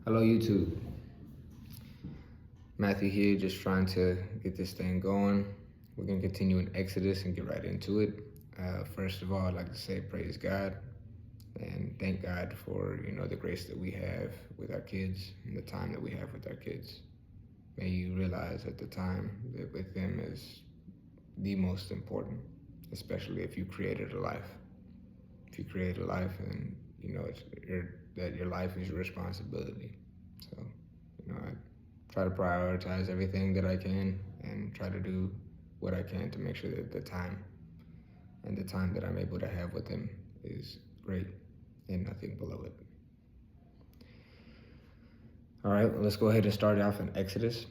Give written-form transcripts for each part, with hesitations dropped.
Hello, YouTube. Matthew here, just trying to get this thing going. We're going to continue in Exodus and get right into it. First of all, I'd like to say praise God and thank God for, the grace that we have with our kids and the time that we have with our kids. May you realize at the time that with them is the most important, especially if you created a life. If you create a life, and that your life is your responsibility. So, I try to prioritize everything that I can and try to do what I can to make sure that the time that I'm able to have with them is great and nothing below it. All right, well, let's go ahead and start off in Exodus.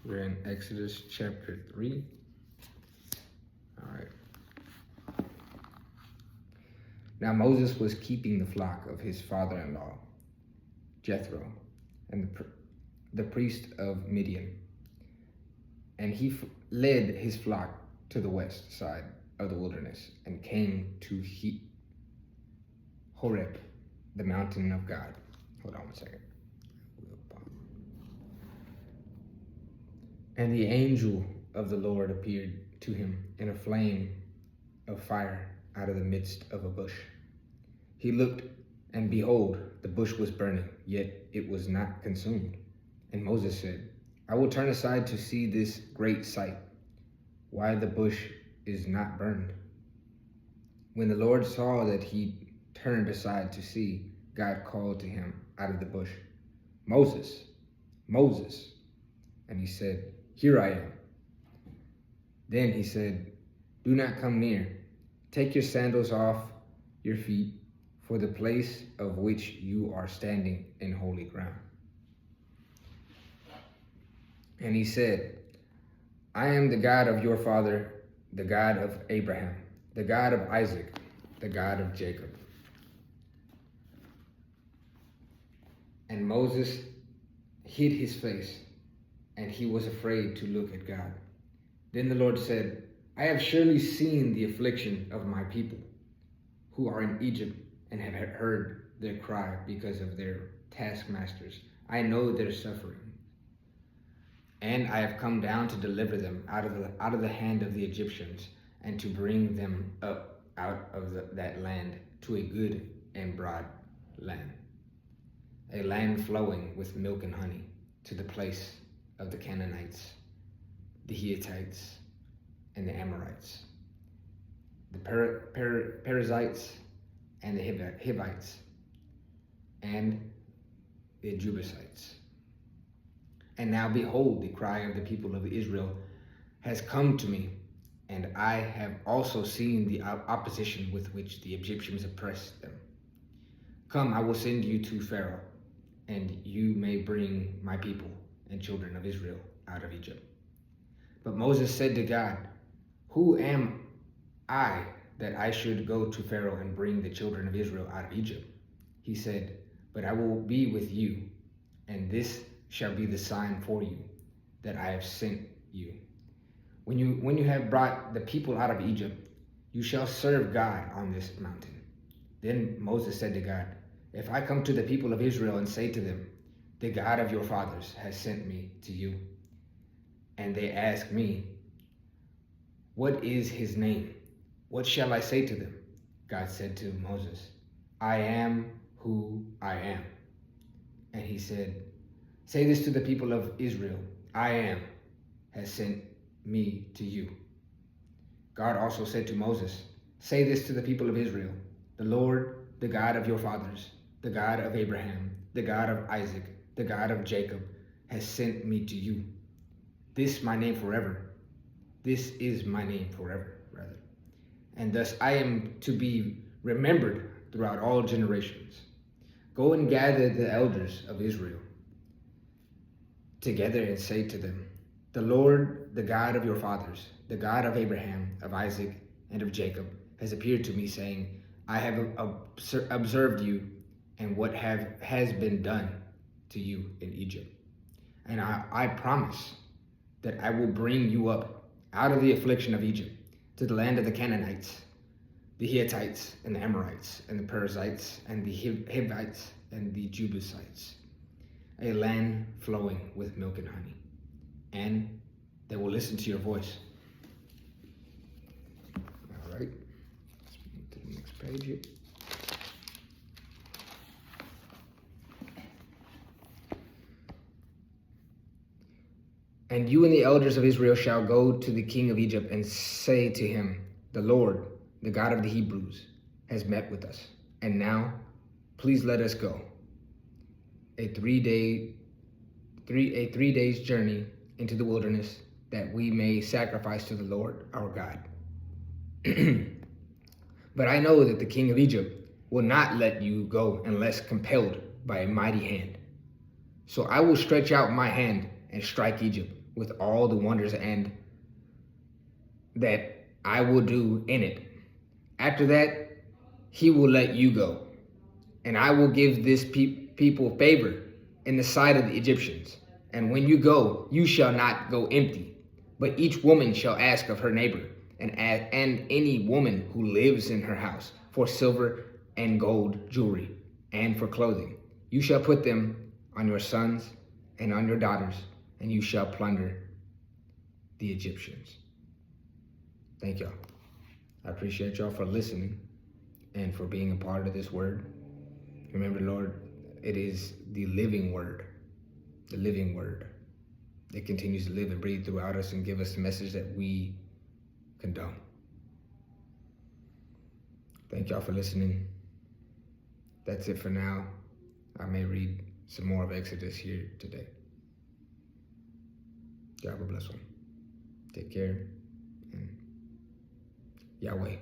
We're in Exodus chapter 3. All right. Now Moses was keeping the flock of his father-in-law, Jethro, and the priest of Midian. And he led his flock to the west side of the wilderness and came to Horeb, the mountain of God. Hold on one second. And the angel of the Lord appeared to him in a flame of fire out of the midst of a bush. He looked, and behold, the bush was burning, yet it was not consumed. And Moses said, I will turn aside to see this great sight, why the bush is not burned. When the Lord saw that he turned aside to see, God called to him out of the bush, Moses, Moses. And he said, Here I am. Then he said, Do not come near. Take your sandals off your feet, for the place of which you are standing in holy ground. And he said, I am the God of your father, the God of Abraham, the God of Isaac, the God of Jacob. And Moses hid his face, and he was afraid to look at God. Then the Lord said, I have surely seen the affliction of my people who are in Egypt, and have heard their cry because of their taskmasters. I know their suffering. And I have come down to deliver them out of the hand of the Egyptians, and to bring them up out of that land to a good and broad land, a land flowing with milk and honey, to the place of the Canaanites, the Hittites, and the Amorites, the Perizzites, and the Hivites, and the Jebusites. And now behold, the cry of the people of Israel has come to me, and I have also seen the opposition with which the Egyptians oppressed them. Come, I will send you to Pharaoh, and you may bring my people and children of Israel out of Egypt. But Moses said to God, Who am I that I should go to Pharaoh and bring the children of Israel out of Egypt? He said, But I will be with you, and this shall be the sign for you that I have sent you. When you have brought the people out of Egypt, you shall serve God on this mountain. Then Moses said to God, If I come to the people of Israel and say to them, The God of your fathers has sent me to you, and they ask me, What is his name? What shall I say to them? God said to Moses, I am who I am. And he said, Say this to the people of Israel, I am has sent me to you. God also said to Moses, Say this to the people of Israel, the Lord, the God of your fathers, the God of Abraham, the God of Isaac, the God of Jacob, has sent me to you. This is my name forever. And thus I am to be remembered throughout all generations. Go and gather the elders of Israel together and say to them, The Lord, the God of your fathers, the God of Abraham, of Isaac, and of Jacob, has appeared to me, saying, I have observed you and what has been done to you in Egypt. And I promise that I will bring you up out of the affliction of Egypt to the land of the Canaanites, the Hittites and the Amorites and the Perizzites and the Hivites and the Jebusites, a land flowing with milk and honey, and they will listen to your voice. All right, let's move to the next page here. And you and the elders of Israel shall go to the king of Egypt and say to him, the Lord, the God of the Hebrews, has met with us. And now, please let us go. A 3 days journey into the wilderness, that we may sacrifice to the Lord our God. But I know that the king of Egypt will not let you go unless compelled by a mighty hand. So I will stretch out my hand and strike Egypt with all the wonders and that I will do in it. After that, he will let you go, and I will give this people favor in the sight of the Egyptians. And when you go, you shall not go empty, but each woman shall ask of her neighbor, and any woman who lives in her house, for silver and gold jewelry, and for clothing. You shall put them on your sons and on your daughters, and you shall plunder the Egyptians. Thank y'all. I appreciate y'all for listening and for being a part of this word. Remember, Lord, it is the living word. The living word. It continues to live and breathe throughout us and give us the message that we condone. Thank y'all for listening. That's it for now. I may read some more of Exodus here today. God bless one. Take care, and Yahweh.